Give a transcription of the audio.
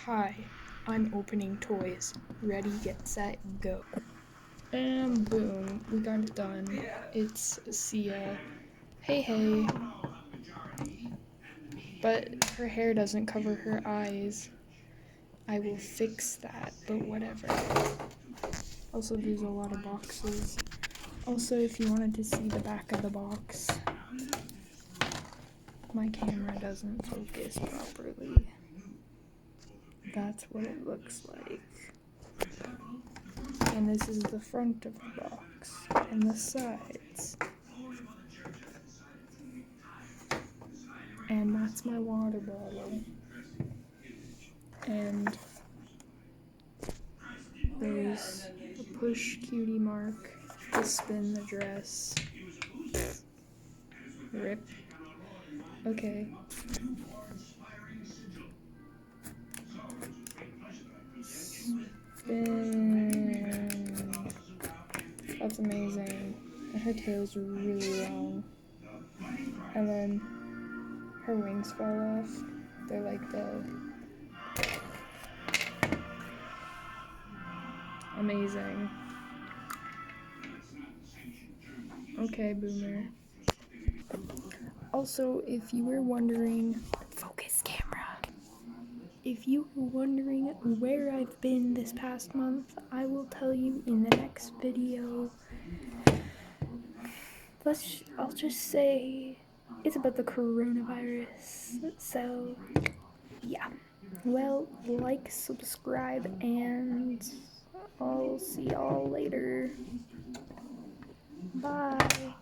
Hi, I'm opening toys. Ready, get, set, go. And boom, we got it done. It's Sia. Hey, hey. But her hair doesn't cover her eyes. I will fix that, but whatever. Also, there's a lot of boxes. Also, if you wanted to see the back of the box, my camera doesn't focus properly. That's what it looks like. And this is the front of the box and the sides. And that's my water bottle. And there's a push cutie mark to spin the dress. Rip. Okay. Spin. That's amazing. And her tail's really long. And then her wings fall off. They're like the amazing. Okay, Boomer. Also, if you were wondering, focus camera. If you were wondering where I've been this past month, I will tell you in the next video. I'll just say it's about the coronavirus. So, yeah. Well, like, subscribe, and I'll see y'all later. Bye.